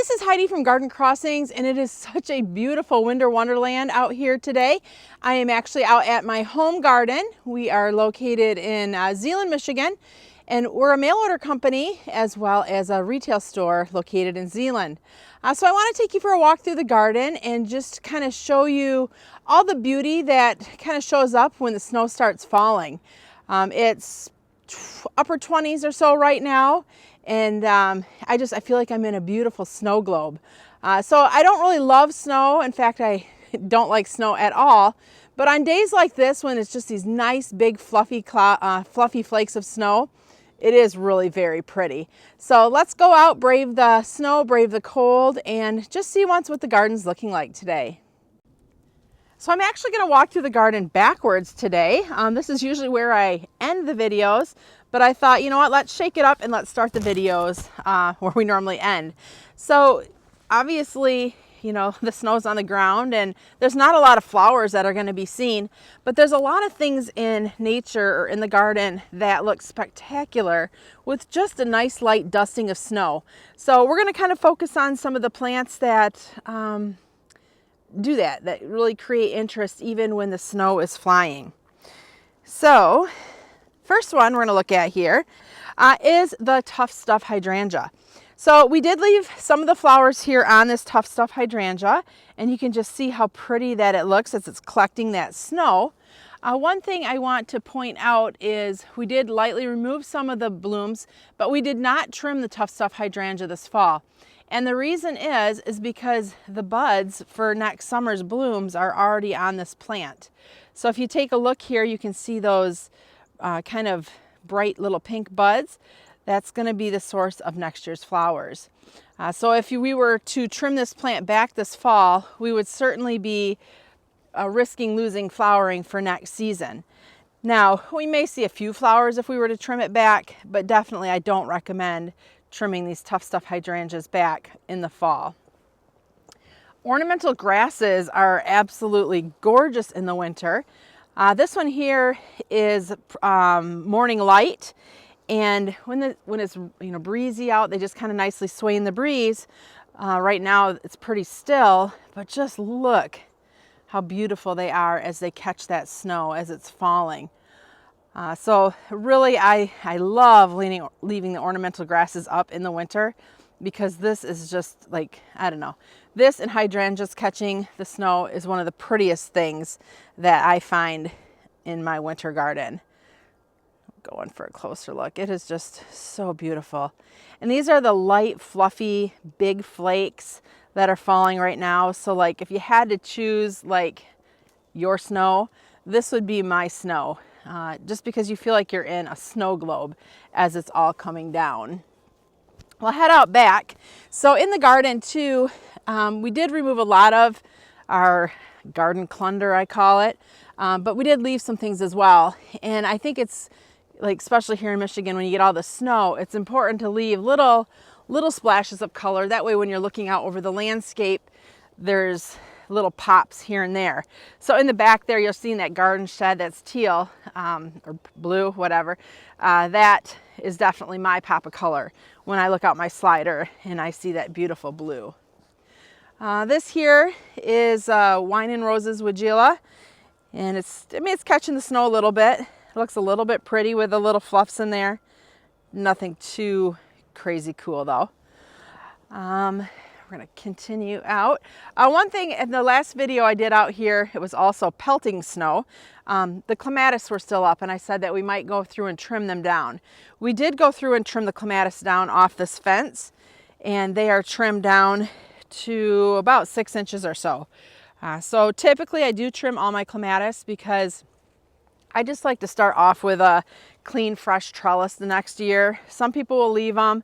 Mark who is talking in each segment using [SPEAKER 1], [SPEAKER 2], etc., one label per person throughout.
[SPEAKER 1] this is Heidi from Garden Crossings, and it is such a beautiful winter wonderland out here today. I am actually out at my home garden. We are located in Zeeland, Michigan, and we're a mail order company as well as a retail store located in Zeeland. So I want to take you for a walk through the garden and just kind of show you all the beauty that kind of shows up when the snow starts falling. It's upper 20s or so right now. And I feel like I'm in a beautiful snow globe. So I don't really love snow. In fact, I don't like snow at all. But on days like this, when it's just these nice, big, fluffy flakes of snow, it is really very pretty. So let's go out, brave the snow, brave the cold, and just see what the garden's looking like today. So I'm actually going to walk through the garden backwards today. This is usually where I end the videos, but I thought, you know what, let's shake it up and let's start the videos where we normally end. So obviously, you know, the snow's on the ground and there's not a lot of flowers that are going to be seen, but there's a lot of things in nature or in the garden that look spectacular with just a nice light dusting of snow. So we're going to kind of focus on some of the plants that do that really create interest even when the snow is flying. So first one we're going to look at here is the Tough Stuff Hydrangea. So we did leave some of the flowers here on this Tough Stuff Hydrangea, and you can just see how pretty that it looks as it's collecting that snow. One thing I want to point out is we did lightly remove some of the blooms, but we did not trim the Tough Stuff Hydrangea this fall. And the reason is because the buds for next summer's blooms are already on this plant. So if you take a look here, you can see those kind of bright little pink buds. That's going to be the source of next year's flowers. So if we were to trim this plant back this fall, we would certainly be risking losing flowering for next season. Now, we may see a few flowers if we were to trim it back, but definitely I don't recommend trimming these Tough Stuff Hydrangeas back in the fall. Ornamental grasses are absolutely gorgeous in the winter. This one here is Morning Light, and when it's breezy out, they just kind of nicely sway in the breeze. Right now it's pretty still, but just look how beautiful they are as they catch that snow as it's falling. So really I love leaving the ornamental grasses up in the winter, because this is just like, I don't know, this and hydrangeas catching the snow is one of the prettiest things that I find in my winter garden. Going for a closer look, it is just so beautiful. And these are the light, fluffy, big flakes that are falling right now. So like if you had to choose like your snow, this would be my snow. Just because you feel like you're in a snow globe as it's all coming down. We'll head out back. So in the garden too, we did remove a lot of our garden clutter, I call it, but we did leave some things as well. And I think it's like, especially here in Michigan, when you get all the snow, it's important to leave little splashes of color. That way when you're looking out over the landscape, there's little pops here and there. So in the back there, you'll see that garden shed that's teal or blue, whatever. That is definitely my pop of color when I look out my slider and I see that beautiful blue. This here is Wine and Roses Weigela, and it's catching the snow a little bit. It looks a little bit pretty with the little fluffs in there. Nothing too crazy cool though. We're going to continue out. One thing in the last video I did out here, it was also pelting snow. The clematis were still up, and I said that we might go through and trim them down. We did go through and trim the clematis down off this fence, and they are trimmed down to about 6 inches or so. So typically I do trim all my clematis because I just like to start off with a clean, fresh trellis the next year. Some people will leave them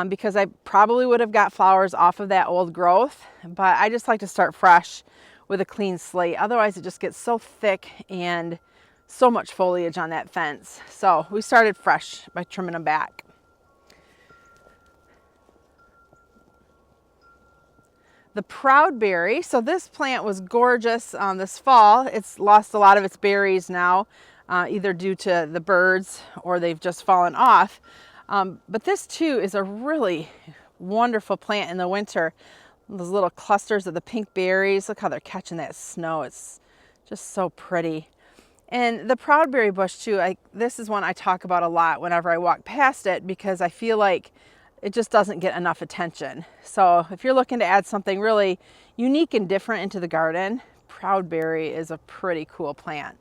[SPEAKER 1] because I probably would have got flowers off of that old growth, but I just like to start fresh with a clean slate. Otherwise it just gets so thick and so much foliage on that fence. So we started fresh by trimming them back. The Proudberry, so this plant was gorgeous this fall. It's lost a lot of its berries now, either due to the birds or they've just fallen off. But this too is a really wonderful plant in the winter. Those little clusters of the pink berries. Look how they're catching that snow. It's just so pretty. And the proudberry bush too, this is one I talk about a lot whenever I walk past it, because I feel like it just doesn't get enough attention. So if you're looking to add something really unique and different into the garden, proudberry is a pretty cool plant.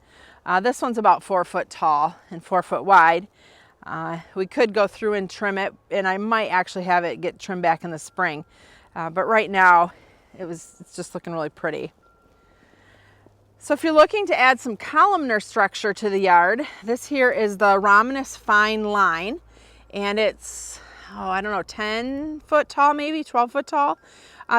[SPEAKER 1] This one's about 4 foot tall and 4 foot wide. We could go through and trim it, and I might actually have it get trimmed back in the spring. But right now it's just looking really pretty. So if you're looking to add some columnar structure to the yard, this here is the Romanous fine line, and it's, I don't know, 10 foot tall, maybe 12 foot tall.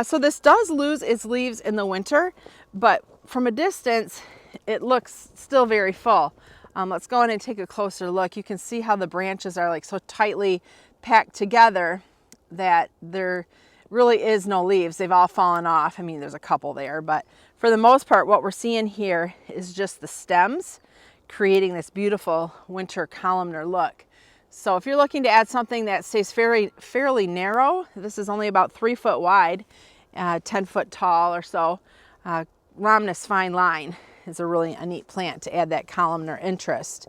[SPEAKER 1] So this does lose its leaves in the winter, but from a distance, it looks still very full. Let's go in and take a closer look. You can see how the branches are like so tightly packed together that there really is no leaves. They've all fallen off. I mean, there's a couple there, but for the most part, what we're seeing here is just the stems creating this beautiful winter columnar look. So if you're looking to add something that stays fairly narrow, this is only about 3 foot wide, 10 foot tall or so. Romanous fine line is a really neat plant to add that columnar interest.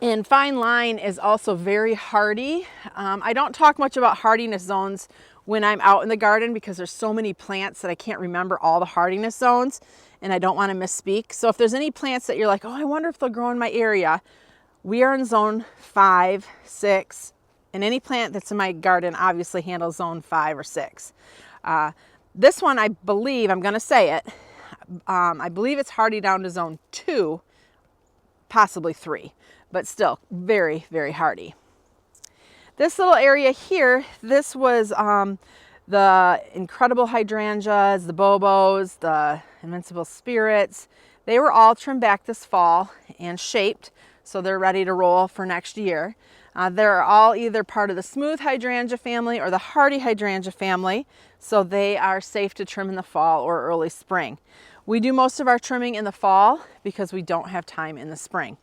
[SPEAKER 1] And fine line is also very hardy. I don't talk much about hardiness zones when I'm out in the garden because there's so many plants that I can't remember all the hardiness zones, and I don't want to misspeak. So if there's any plants that you're like, oh, I wonder if they'll grow in my area, we are in zone 5, 6, and any plant that's in my garden obviously handles zone 5 or 6. This one, I believe, I'm going to say it, I believe it's hardy down to zone 2, possibly 3, but still very, very hardy. This little area here, this was the incredible hydrangeas, the bobos, the invincible spirits. They were all trimmed back this fall and shaped, so they're ready to roll for next year. They're all either part of the smooth hydrangea family or the hardy hydrangea family, so they are safe to trim in the fall or early spring. We do most of our trimming in the fall because we don't have time in the spring.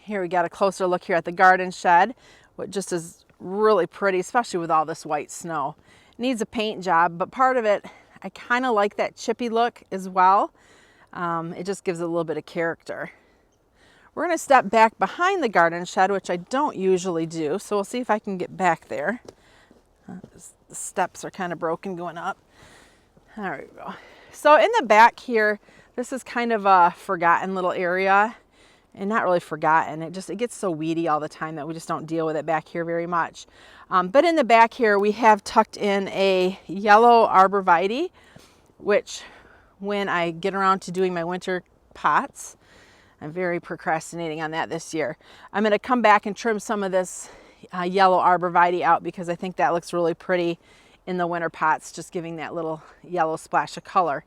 [SPEAKER 1] Here we got a closer look here at the garden shed, which just is really pretty, especially with all this white snow. It needs a paint job, but part of it, I kind of like that chippy look as well. It just gives it a little bit of character. We're going to step back behind the garden shed, which I don't usually do, so we'll see if I can get back there. The steps are kind of broken going up. There we go. So in the back here, this is kind of a forgotten little area. And not really forgotten, it gets so weedy all the time that we just don't deal with it back here very much. But in the back here we have tucked in a yellow arborvitae, which when I get around to doing my winter pots, I'm very procrastinating on that this year. I'm going to come back and trim some of this yellow arborvitae out because I think that looks really pretty in the winter pots, just giving that little yellow splash of color.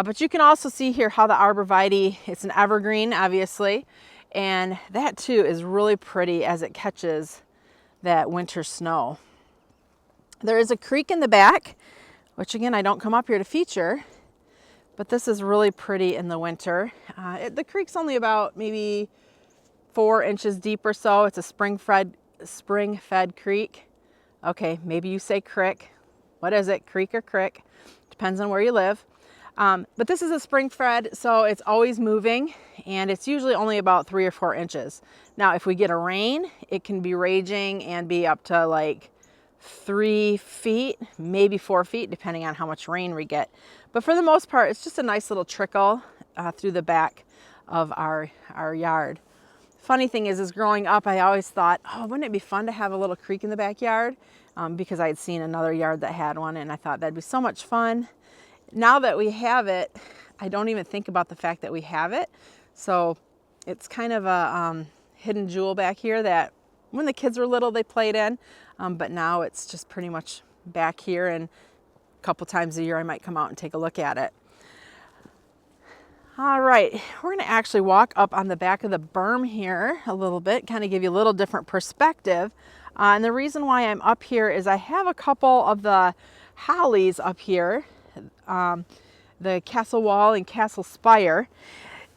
[SPEAKER 1] But you can also see here how the arborvitae, it's an evergreen, obviously, and that too is really pretty as it catches that winter snow. There is a creek in the back, which again, I don't come up here to feature, but this is really pretty in the winter. The creek's only about maybe 4 inches deep or so. It's a spring-fed creek. Okay, maybe you say crick. What is it, creek or crick? Depends on where you live. But this is a spring fed, so it's always moving, and it's usually only about 3 or 4 inches. Now, if we get a rain, it can be raging and be up to like 3 feet, maybe 4 feet, depending on how much rain we get. But for the most part, it's just a nice little trickle through the back of our yard. Funny thing is growing up, I always thought, oh, wouldn't it be fun to have a little creek in the backyard? Because I had seen another yard that had one, and I thought that'd be so much fun. Now that we have it, I don't even think about the fact that we have it. So it's kind of a hidden jewel back here that when the kids were little, they played in. But now it's just pretty much back here, and a couple times a year I might come out and take a look at it. All right, we're going to actually walk up on the back of the berm here a little bit, kind of give you a little different perspective. And the reason why I'm up here is I have a couple of the hollies up here, the castle wall and castle spire.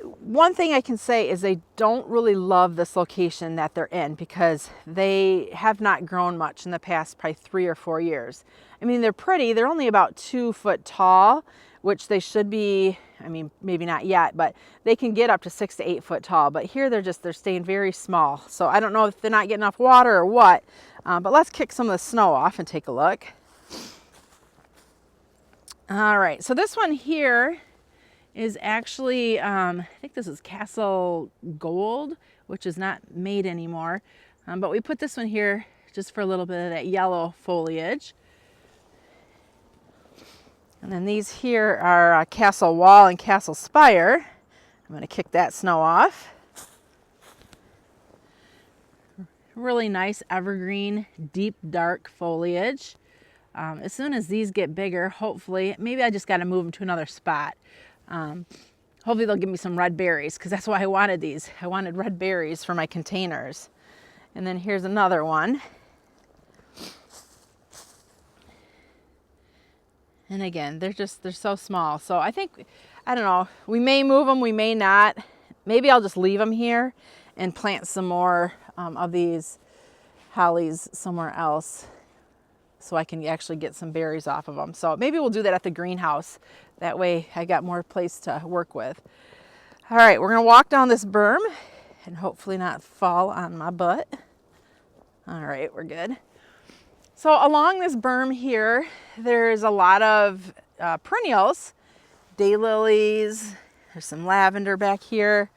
[SPEAKER 1] one thing I can say is they don't really love this location that they're in because they have not grown much in the past probably 3 or 4 years. I mean, they're pretty. They're only about 2 foot tall, which they should be. I mean, maybe not yet, but they can get up to 6 to 8 foot tall. But here they're staying very small. So I don't know if they're not getting enough water or what, but let's kick some of the snow off and take a look. All right, so this one here is actually, I think this is Castle Gold, which is not made anymore. But we put this one here just for a little bit of that yellow foliage. And then these here are Castle Wall and Castle Spire. I'm going to kick that snow off. Really nice evergreen, deep dark foliage. As soon as these get bigger, hopefully, maybe I just got to move them to another spot. Hopefully they'll give me some red berries because that's why I wanted these. I wanted red berries for my containers. And then here's another one. And again, they're so small. So I think, I don't know, we may move them, we may not. Maybe I'll just leave them here and plant some more of these hollies somewhere else so I can actually get some berries off of them. So maybe we'll do that at the greenhouse. That way I got more place to work with. All right, we're gonna walk down this berm and hopefully not fall on my butt. All right, we're good. So along this berm here, there's a lot of perennials, daylilies, there's some lavender back here,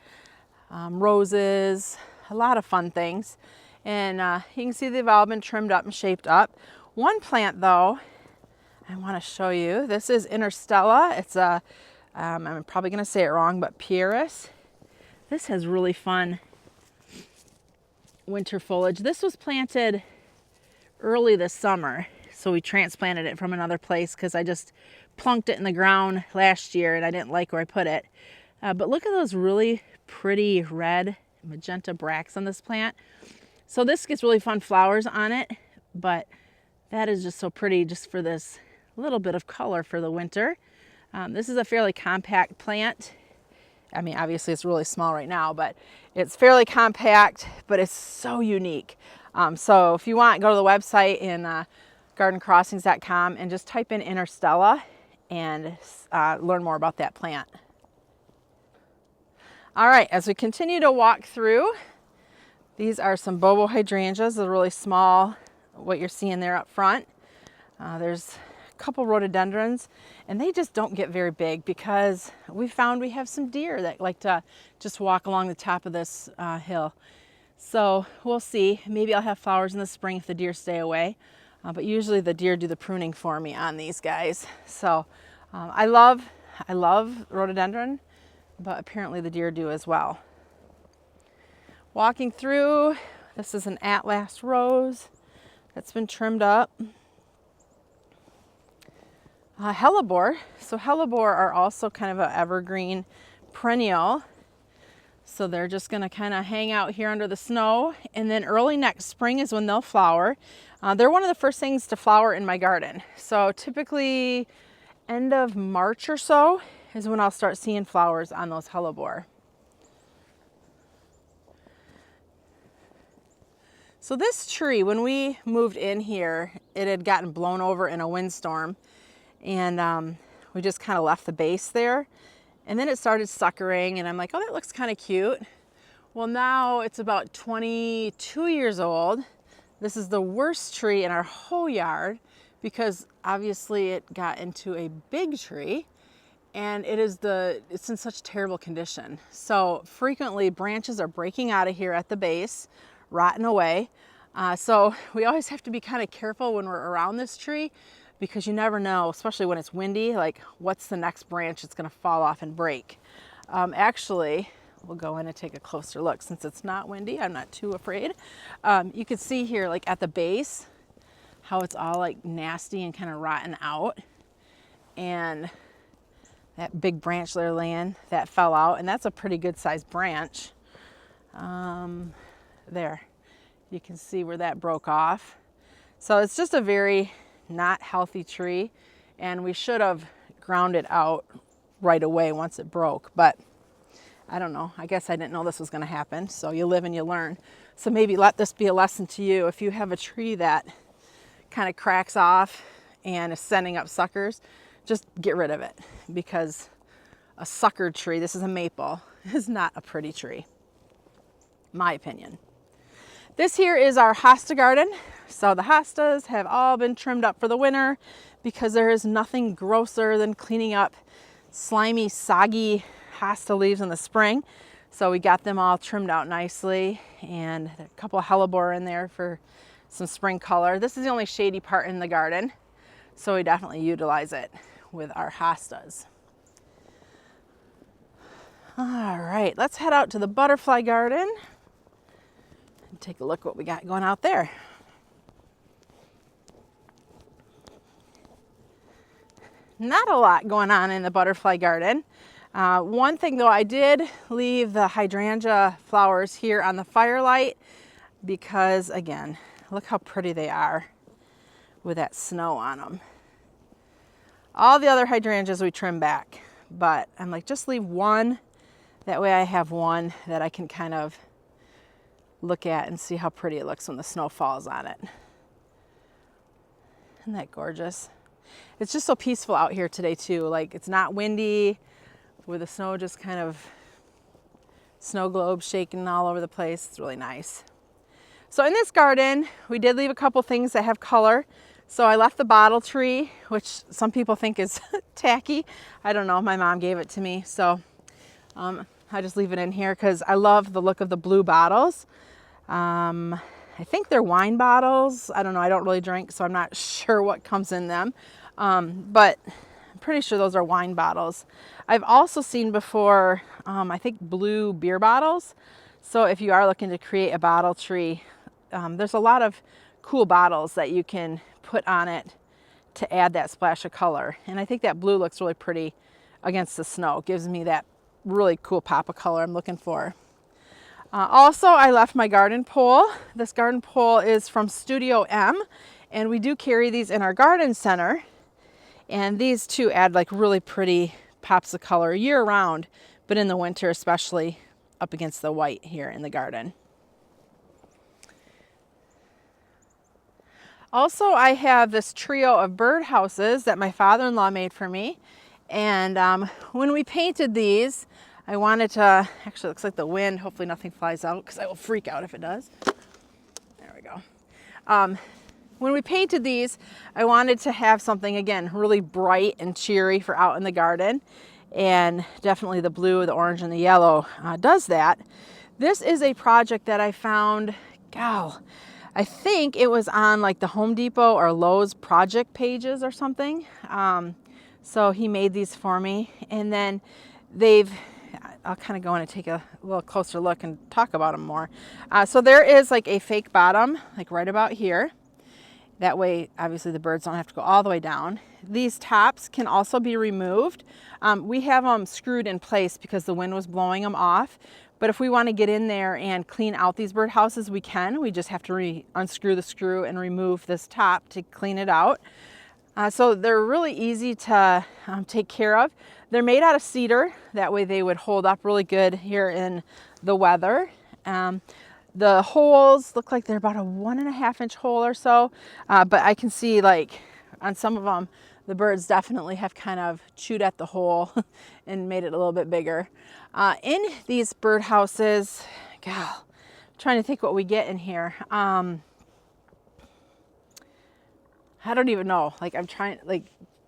[SPEAKER 1] roses, a lot of fun things. And you can see they've all been trimmed up and shaped up. One plant though, I want to show you. This is Interstella. It's a, I'm probably going to say it wrong, but Pieris. This has really fun winter foliage. This was planted early this summer, so we transplanted it from another place because I just plunked it in the ground last year and I didn't like where I put it. But look at those really pretty red magenta bracts on this plant. So this gets really fun flowers on it, but that is just so pretty just for this little bit of color for the winter. This is a fairly compact plant. I mean, obviously it's really small right now, but it's fairly compact, but it's so unique. So if you want, go to the website in gardencrossings.com and just type in Interstella and learn more about that plant. All right, as we continue to walk through, these are some Bobo Hydrangeas. They're really small, what you're seeing there up front. There's a couple rhododendrons, and they just don't get very big because we found we have some deer that like to just walk along the top of this hill. So we'll see. Maybe I'll have flowers in the spring if the deer stay away. But usually the deer do the pruning for me on these guys. So I love rhododendron, but apparently the deer do as well. Walking through, this is an Atlas rose that's been trimmed up. Hellebore. So Hellebore are also kind of an evergreen perennial. So they're just going to kind of hang out here under the snow, and then early next spring is when they'll flower. They're one of the first things to flower in my garden. So typically end of March or so is when I'll start seeing flowers on those Hellebore. So this tree, when we moved in here, it had gotten blown over in a windstorm, and we just kind of left the base there. And then it started suckering, and I'm like, oh, that looks kind of cute. Well, now it's about 22 years old. This is the worst tree in our whole yard because obviously it got into a big tree, and it's in such terrible condition. So frequently branches are breaking out of here at the base, rotting away. So we always have to be kind of careful when we're around this tree, because you never know, especially when it's windy, like what's the next branch that's going to fall off and break. Actually, we'll go in and take a closer look. Since it's not windy, I'm not too afraid. You can see here, like at the base, how it's all like nasty and kind of rotten out. And that big branch they're laying, that fell out, and that's a pretty good sized branch. There, you can see where that broke off. So it's just a very not healthy tree, and we should have ground it out right away once it broke, but I don't know. I guess I didn't know this was going to happen. So you live and you learn. So maybe let this be a lesson to you. If you have a tree that kind of cracks off and is sending up suckers, just get rid of it, because a suckered tree, this is a maple, is not a pretty tree, my opinion. This here is our Hosta Garden. So the hostas have all been trimmed up for the winter, because there is nothing grosser than cleaning up slimy, soggy hosta leaves in the spring. So we got them all trimmed out nicely, and a couple of Hellebore in there for some spring color. This is the only shady part in the garden, so we definitely utilize it with our hostas. All right, let's head out to the butterfly garden and take a look what we got going out there. Not a lot going on in the butterfly garden. One thing though, I did leave the hydrangea flowers here on the firelight, because again, look how pretty they are with that snow on them. All the other hydrangeas we trim back, but I'm like, just leave one. That way I have one that I can kind of look at and see how pretty it looks when the snow falls on it. Isn't that gorgeous? It's just so peaceful out here today too. Like, it's not windy, with the snow just kind of snow globes shaking all over the place. It's really nice. So in this garden, we did leave a couple things that have color. So I left the bottle tree, which some people think is tacky. I don't know, my mom gave it to me. So I just leave it in here because I love the look of the blue bottles. I think they're wine bottles. I don't know, I don't really drink, so I'm not sure what comes in them. But I'm pretty sure those are wine bottles. I've also seen before, I think blue beer bottles. So if you are looking to create a bottle tree, there's a lot of cool bottles that you can put on it to add that splash of color. And I think that blue looks really pretty against the snow. It gives me that really cool pop of color I'm looking for. Also, I left my garden pole. This garden pole is from Studio M, and we do carry these in our garden center. And these two add like really pretty pops of color year round, but in the winter especially up against the white here in the garden. Also, I have this trio of bird houses that my father-in-law made for me. And when we painted these, I wanted to, actually it looks like the wind, hopefully nothing flies out because I will freak out if it does. There we go. When we painted these, I wanted to have something, again, really bright and cheery for out in the garden. And definitely the blue, the orange, and the yellow does that. This is a project that I found, I think it was on like the Home Depot or Lowe's project pages or something. So he made these for me, and then I'll kind of go in and take a little closer look and talk about them more. So there is like a fake bottom, like right about here. That way, obviously the birds don't have to go all the way down. These tops can also be removed. We have them screwed in place because the wind was blowing them off. But if we want to get in there and clean out these bird houses, we can. We just have to unscrew the screw and remove this top to clean it out. So they're really easy to take care of. They're made out of cedar. That way they would hold up really good here in the weather. The holes look like they're about a 1.5 inch hole or so. But I can see like on some of them, the birds definitely have kind of chewed at the hole and made it a little bit bigger. In these bird houses, trying to think what we get in here. I don't even know. Like I'm trying, like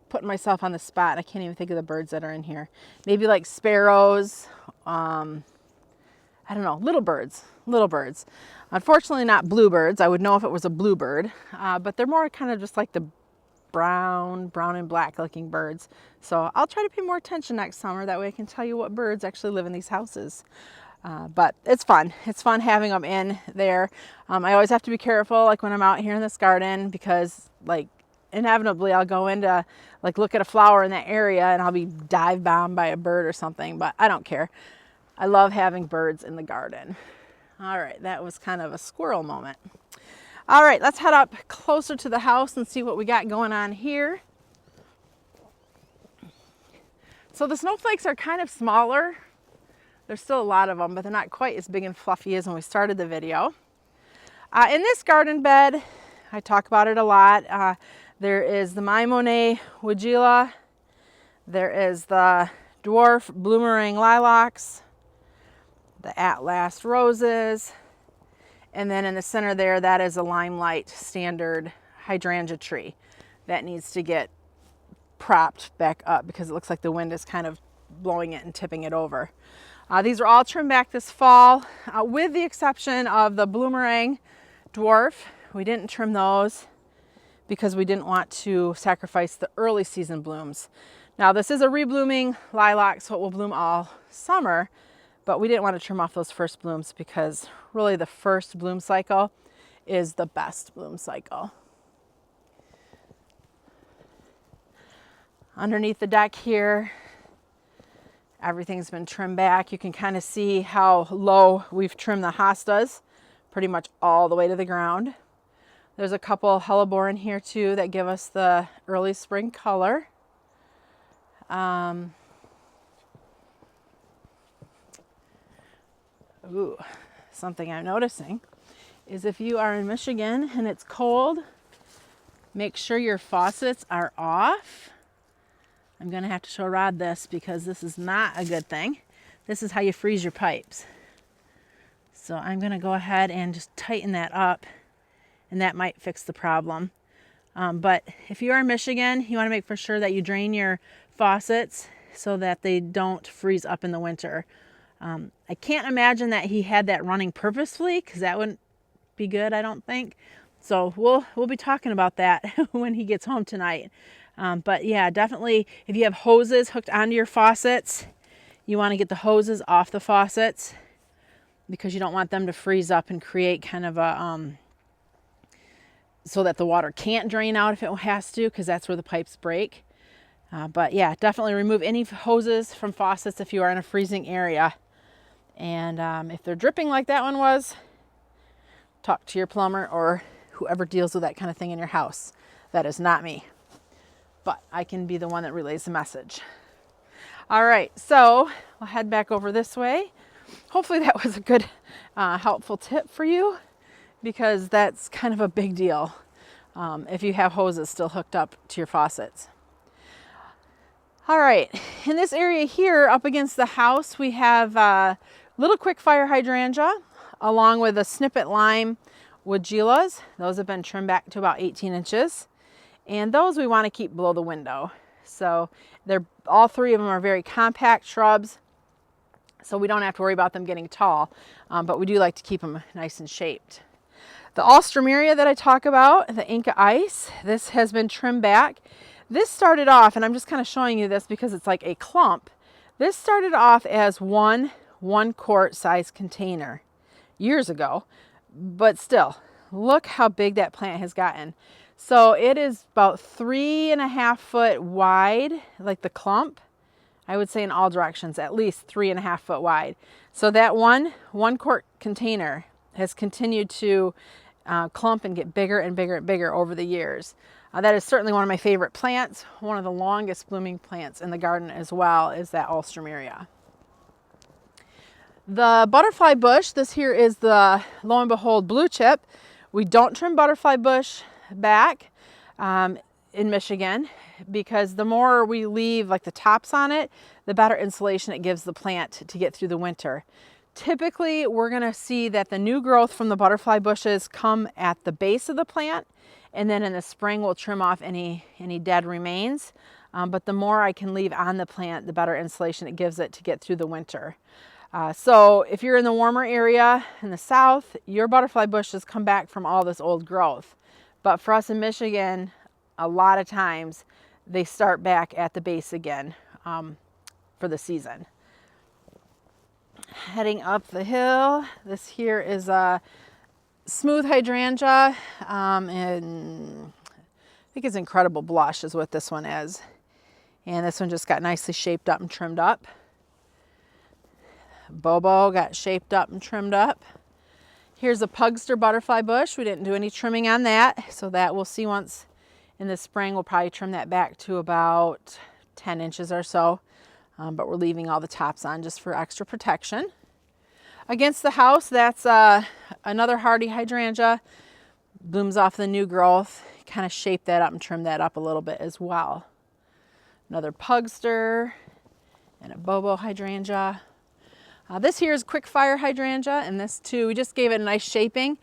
[SPEAKER 1] putting myself on the spot. I can't even think of the birds that are in here. Maybe like sparrows. I don't know, little birds. Unfortunately not bluebirds. I would know if it was a bluebird, but they're more kind of just like the brown and black looking birds. So I'll try to pay more attention next summer. That way I can tell you what birds actually live in these houses. But it's fun. It's fun having them in there. I always have to be careful, like when I'm out here in this garden, because like inevitably I'll go into like look at a flower in that area and I'll be dive bombed by a bird or something, but I don't care. I love having birds in the garden. All right, that was kind of a squirrel moment. All right, let's head up closer to the house and see what we got going on here. So the snowflakes are kind of smaller There's still a lot of them, but they're not quite as big and fluffy as when we started the video. In this garden bed, I talk about it a lot. There is the My Monet Woodgila. There is the dwarf bloomerang lilacs, the At Last roses, and then in the center there, that is a limelight standard hydrangea tree that needs to get propped back up because it looks like the wind is kind of blowing it and tipping it over. These are all trimmed back this fall, with the exception of the bloomerang dwarf. We didn't trim those because we didn't want to sacrifice the early season blooms. Now this is a reblooming lilac, so it will bloom all summer, but we didn't want to trim off those first blooms because really the first bloom cycle is the best bloom cycle. Underneath the deck here, everything's been trimmed back. You can kind of see how low we've trimmed the hostas, pretty much all the way to the ground. There's a couple Hellebore in here too that give us the early spring color. Ooh, something I'm noticing is if you are in Michigan and it's cold, make sure your faucets are off. I'm gonna have to show Rod this because this is not a good thing. This is how you freeze your pipes. So I'm gonna go ahead and just tighten that up, and that might fix the problem. But if you are in Michigan, you wanna make for sure that you drain your faucets so that they don't freeze up in the winter. I can't imagine that he had that running purposefully because that wouldn't be good, I don't think. So we'll be talking about that when he gets home tonight. But yeah, definitely if you have hoses hooked onto your faucets, you want to get the hoses off the faucets because you don't want them to freeze up and create kind of a, so that the water can't drain out if it has to, because that's where the pipes break. But yeah, definitely remove any hoses from faucets if you are in a freezing area. And if they're dripping like that one was, talk to your plumber or whoever deals with that kind of thing in your house. That is not me, but I can be the one that relays the message. All right, so I'll head back over this way. Hopefully that was a good, helpful tip for you, because that's kind of a big deal if you have hoses still hooked up to your faucets. All right, in this area here up against the house, we have little quick fire hydrangea along with a snippet lime woodgilas. Those have been trimmed back to about 18 inches. And those we want to keep below the window. So all three of them are very compact shrubs, so we don't have to worry about them getting tall, but we do like to keep them nice and shaped. The Alstroemeria that I talk about, the Inca Ice, this has been trimmed back. This started off, and I'm just kind of showing you this because it's like a clump. This started off as one quart size container years ago, but still, look how big that plant has gotten. So it is about 3.5 foot wide, like the clump. I would say in all directions, at least 3.5 foot wide. So that one quart container has continued to clump and get bigger and bigger and bigger over the years. That is certainly one of my favorite plants. One of the longest blooming plants in the garden as well is that Alstroemeria. The butterfly bush, this here is the, lo and behold, blue chip. We don't trim butterfly bush back in Michigan because the more we leave like the tops on it, the better insulation it gives the plant to get through the winter. Typically, we're going to see that the new growth from the butterfly bushes come at the base of the plant, and then in the spring we'll trim off any dead remains. But the more I can leave on the plant, the better insulation it gives it to get through the winter. So if you're in the warmer area in the south, your butterfly bushes come back from all this old growth. But for us in Michigan, a lot of times they start back at the base again for the season. Heading up the hill, this here is a smooth hydrangea, and I think it's Incredible Blush is what this one is. And this one just got nicely shaped up and trimmed up. Bobo got shaped up and trimmed up. Here's a Pugster butterfly bush. We didn't do any trimming on that, so that we'll see once in the spring. We'll probably trim that back to about 10 inches or so. but we're leaving all the tops on just for extra protection. Against the house, that's another hardy hydrangea. Blooms off the new growth. Kind of shape that up and trim that up a little bit as well. Another pugster and a Bobo Hydrangea. This here is quick fire hydrangea, and this too, we just gave it a nice shaping.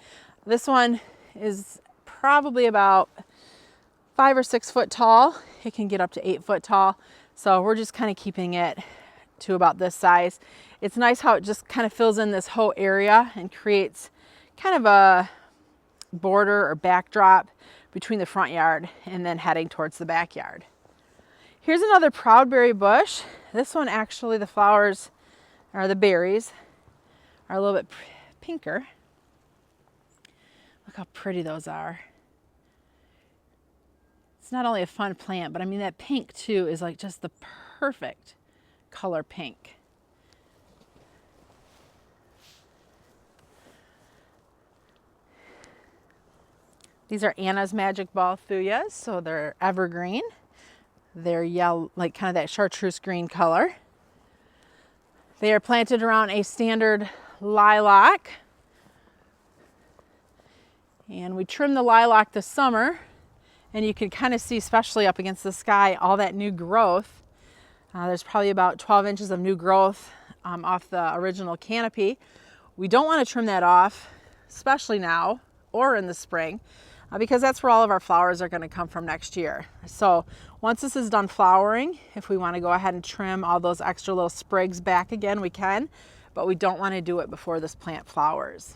[SPEAKER 1] This one is probably about 5 or 6 foot tall. It can get up to 8 foot tall. So we're just kind of keeping it to about this size. It's nice how it just kind of fills in this whole area and creates kind of a border or backdrop between the front yard and then heading towards the backyard. Here's another proudberry bush. This one actually, the flowers, or the berries, are a little bit pinker. Look how pretty those are. It's not only a fun plant, but I mean that pink too is like just the perfect color pink. These are Anna's Magic Ball Thuyas, so they're evergreen. They're yellow, like kind of that chartreuse green color. They are planted around a standard lilac. And we trimmed the lilac this summer, and you can kind of see, especially up against the sky, all that new growth. There's probably about 12 inches of new growth off the original canopy. We don't want to trim that off, especially now or in the spring, because that's where all of our flowers are going to come from next year. So once this is done flowering, if we want to go ahead and trim all those extra little sprigs back again, we can, but we don't want to do it before this plant flowers.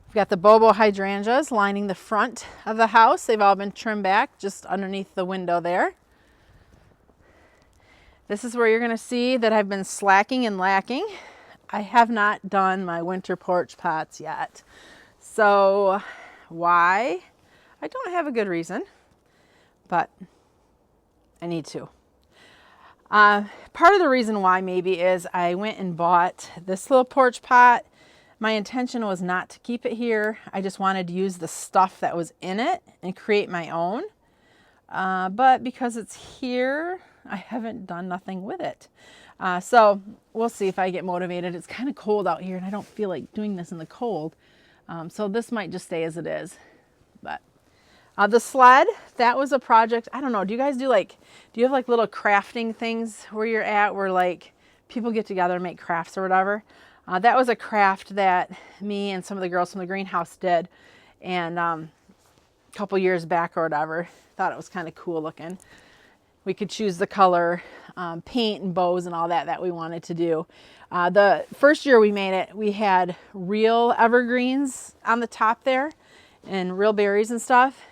[SPEAKER 1] We've got the Bobo Hydrangeas lining the front of the house. They've all been trimmed back just underneath the window there. This is where you're going to see that I've been slacking and lacking. I have not done my winter porch pots yet. So why? I don't have a good reason, but I need to. Part of the reason why maybe is I went and bought this little porch pot. My intention was not to keep it here. I just wanted to use the stuff that was in it and create my own. But because it's here, I haven't done nothing with it. So we'll see if I get motivated. It's kind of cold out here and I don't feel like doing this in the cold. So this might just stay as it is. But the sled, that was a project. I don't know. Do you guys do you have like little crafting things where you're at where like people get together and make crafts or whatever? That was a craft that me and some of the girls from the greenhouse did, and a couple years back or whatever. Thought it was kind of cool looking. We could choose the color, paint and bows and all that we wanted to do. The first year we made it, we had real evergreens on the top there and real berries and stuff.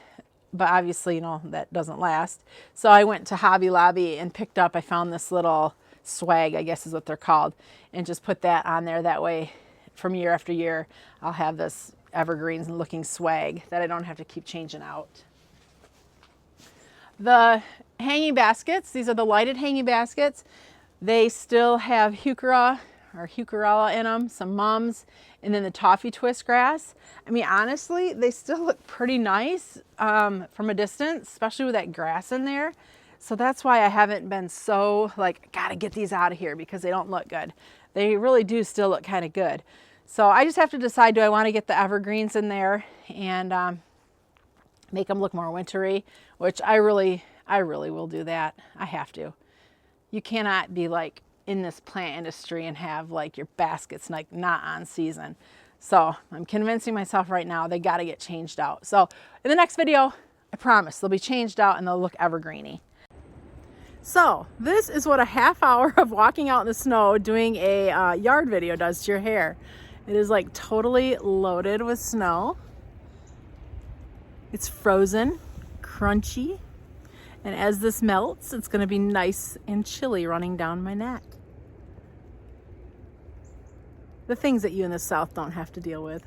[SPEAKER 1] But obviously, you know, that doesn't last. So I went to Hobby Lobby and picked up, I found this little swag, I guess is what they're called, and just put that on there. That way from year after year I'll have this evergreens looking swag that I don't have to keep changing out. The hanging baskets, these are the lighted hanging baskets. They still have heuchera or heucherella in them, some mums, and then the toffee twist grass. I mean, honestly, they still look pretty nice from a distance, especially with that grass in there. So that's why I haven't been so like, gotta get these out of here because they don't look good. They really do still look kind of good. So I just have to decide, do I want to get the evergreens in there and make them look more wintry, which I really will do that. I have to. You cannot be like in this plant industry and have like your baskets like not on season. So I'm convincing myself right now they got to get changed out. So in the next video, I promise they'll be changed out and they'll look evergreeny. So this is what a half hour of walking out in the snow doing a yard video does to your hair. It is like totally loaded with snow. It's frozen, crunchy, and as this melts, it's going to be nice and chilly running down my neck. The things that you in the South don't have to deal with.